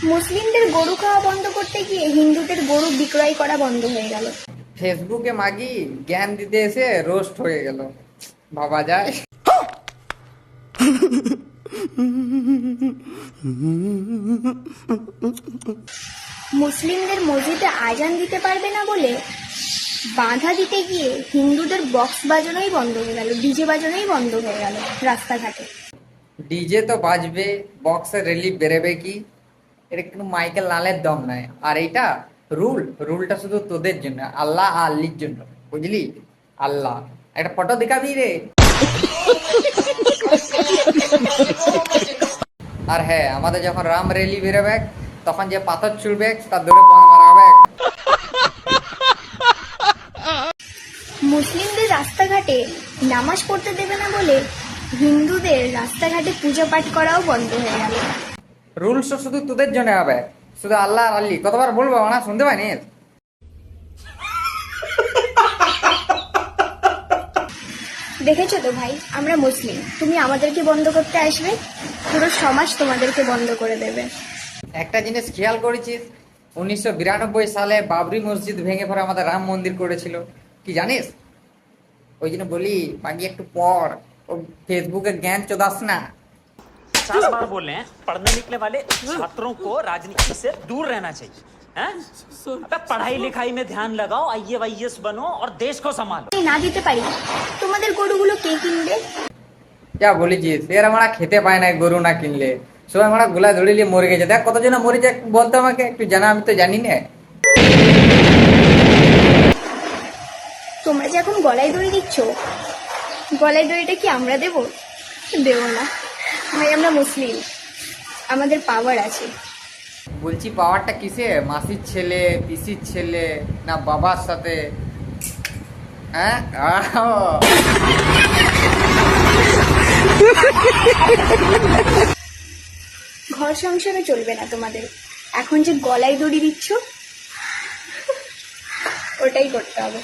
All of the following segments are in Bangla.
মুসলিমদের গরু খাওয়া বন্ধ করতে গিয়ে হিন্দুদের গরু বিক্রয় করা বন্ধ হয়ে গেল। ফেসবুকে মাগি জ্ঞান দিতে এসে রোস্ট হয়ে গেল, ভাবা যায়। মুসলিমদের মসজিদে আজান দিতে পারবে না বলে বাধা দিতে গিয়ে হিন্দুদের বক্স বাজানোই বন্ধ হয়ে গেল, ডিজে বাজানোই বন্ধ হয়ে গেল রাস্তাঘাটে। ডিজে তো বাজবে, বক্সের রিলিফ বেরোবে কি? এটা কিন্তু মাইকেল লালের দম নাই। আর এইটা রুলটা শুধু তোদের জন্য, আল্লাহ আল্লির জন্য, বুঝলি? আল্লাহ একটা ফটো দেখাবি রে। আর হ্যাঁ, আমাদের যখন রাম রেলি বেরোবে তখন যে পাথর ছুড়বে তার ধরে মারা হবে। মুসলিমদের রাস্তাঘাটে নামাজ পড়তে দেবে না বলে হিন্দুদের রাস্তাঘাটে পূজা পাঠ করাও বন্ধ হয়ে গেল। রুলস শুধু তোদের জন্য হবে, শুধু আল্লাহ আর আল্লি। কতবার বলবো না, শুনতে পাইনি? দেখেছো তো ভাই, আমরা মুসলিম, তুমি আমাদেরকে বন্ধ করতে আসবে, পুরো সমাজ তোমাদেরকে বন্ধ করে দেবে। একটা জিনিস খেয়াল করেছিস, 1992 সালে বাবরি মসজিদ ভেঙে পরে আমাদের রাম মন্দির করেছিল, কি জানিস? ওই জন্য বলি বাকি একটু পর ও ফেসবুকে জ্ঞান চোদাস না। 50 बार बोल रहे हैं पढ़ने निकले वाले छात्रों को राजनीति से दूर रहना चाहिए हैं? अबे पढ़ाई लिखाई में ध्यान लगाओ, आईएएस बनो और देश को संभालो। না দিতে পারি, তোমাদের গরুগুলো কে কিনবে? যা বলেছিস, এরা মারা খেতে পায় না গরু না কিনলে, সবাই মারা গোলা ধরে মরে গেছে। দেখ কতজন মরে যায়, বলতো আমাকে একটু জানা, আমি তো জানি না। তোমরা যে এখন গলায় দড়ি দিচ্ছ, গলায় দড়িটা কি আমরা দেবো? দেবো না ভাই, আমরা মুসলিম, আমাদের পাওয়ার আছে। বলছি পাওয়ারটা কিসে? মাসির ছেলে, পিসির ছেলে, না বাবার সাথে? হ্যাঁ, ঘর সংসারে চলবে না তোমাদের, এখন যে গলায় দড়ি দিচ্ছ ওটাই করতে হবে।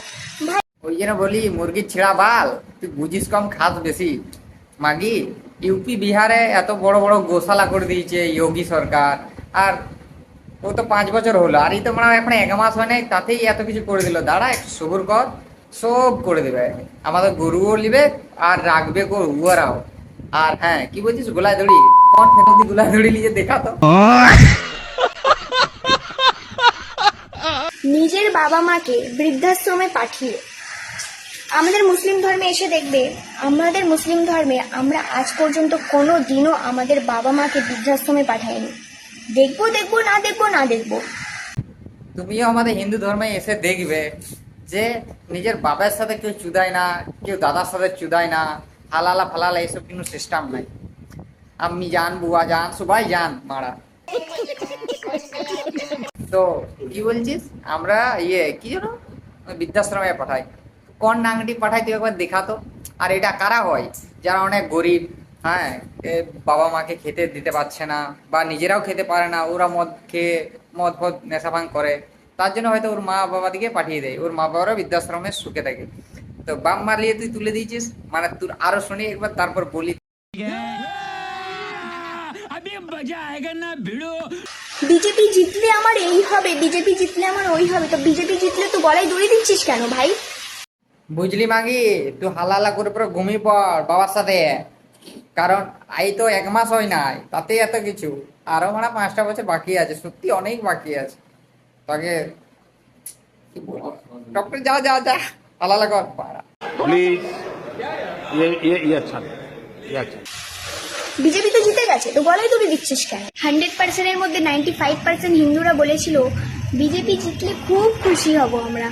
ওই জন্য বলি মুরগির ছেঁড়া বাল, তুই বুঝিস কম, খাস বেশি। মাগি ইউপি বিহারে এত বড় বড় গোশালা করে দিয়েছে যোগী সরকার, আর ও তো 5 বছর হলো, আর এই তো মানে এখন 1 মাস হয় নাই, তাতেই এত কিছু করে দিল। দাঁড়া একটু সবুর কর, সব করে দেবে। আমাদের গরুও নিবে আর রাখবে ওরাও। আর হ্যাঁ, কি বলছিস গোলায় দড়ি? কোন ফেরতি গোলায় দড়ি নিয়ে দেখা তো। নিজের বাবা মাকে বৃদ্ধাশ্রমে পাঠিয়ে আমাদের মুসলিম ধর্মে এসে দেখবে, আমাদের মুসলিম ধর্মে আমরা আজ পর্যন্ত কোনো দিনও আমাদের বাবা মাকে বৃদ্ধাশ্রমে পাঠাইনি। দেখবো দেখবো না দেখবো না দেখবো। তুমিও আমাদের হিন্দু ধর্মে এসে দেখবে যে নিজের বাবার সাথে কেউ চুদায় না, কেউ দাদার সাথে চুদায় না, হালালা ফালালা এসব কিন্তু সিস্টেম নাই। আম্মি যান, বুয়া যান, সবাই যান মারা। তো কি বলছিস, আমরা কি জানো বৃদ্ধাশ্রমে পাঠাই? কোন নাংটি পাঠাই তুই একবার দেখাতো। আর এটা কারা হয়? যারা অনেক গরিব, হ্যাঁ, বাবা মাকে খেতে দিতে পারছে না বা নিজেরাও খেতে পারে না, ওরা মদ ফদ নেশা ভাঙ করে, তার জন্য হয়তো ওর মা বাবা দিকে পাঠিয়ে দেয়, ওর মা বাবারা বৃদ্ধাশ্রমে সুখে থাকে। তো বাপ মারলিয়ে তুই তুলে দিয়েছিস, মানে তোর আরো শুনি একবার, তারপর বলি। বিজেপি জিতলে আমার এই হবে, বিজেপি জিতলে আমার ওই হবে, তো বিজেপি জিতলে তো গলায় দড়ি দিচ্ছিস কেন ভাই? বুঝলি মাগি, তুই হালালা করে পুরো ঘুমিয়ে পড় বাবার সাথে, কারণ এই তো 1 মাস হয় নাই, তাতেই এত কিছু। আরো মানে 5টা বছর বাকি আছে, সত্যি অনেক বাকি আছে। তাকে ডক্টর যা যা যা হালালা কর পারা प्लीज ये अच्छा नहीं, ये अच्छा। বিজেপি তো জিতে গেছে, তো গলায় দড়ি দিচ্ছিস কেন? 100% এর মধ্যে 95% হিন্দুরা বলেছিল বিজেপি জিতলে খুব খুশি হব আমরা।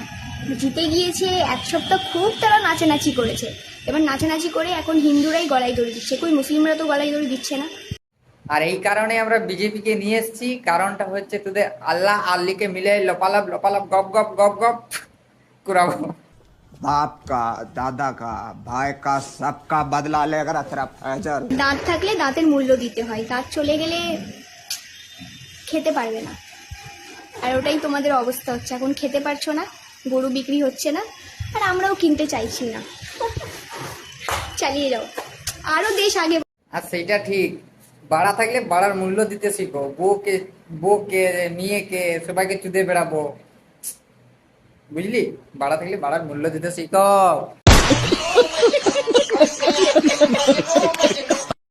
জিতে গিয়েছে, 1 সপ্তাহ খুব তারা নাচানাচি করেছে, এবার নাচানাচি করে এখন হিন্দুরাই গলায় দড়ি দিচ্ছে, কই মুসলিমরা তো গলায় দড়ি দিচ্ছে না। আর এই কারণে আমরা বিজেপিকে নিয়ে এসেছি, কারণটা হচ্ছে তোদের আল্লাহ আল্লিকে মিলে লপালাপ লপালাপ গপ গপ গপ গপ করাবো। बाप का, दादा का, भाई का, सबका बदला लेकर तेरा फैजल। দাঁত থাকলে দাঁতের মূল্য দিতে হয়, দাঁত চলে গেলে খেতে পারবে না। আর ওটাই তোমাদের অবস্থা হচ্ছে, এখন খেতে পারছো না, গরু বিক্রি হচ্ছে না, আর আমরাও কিনতে চাইছি না। চালিয়ে যাও, আরো দেশ আগে। আর সেইটা ঠিক, বাড়া থাকলে বাড়ার মূল্য দিতে শিখো। বউকে নিয়ে কে সবাইকে চুদে বেড়াবো, বুঝলি? বাড়া থাকলে বাড়ার মূল্য দিতে শিখো।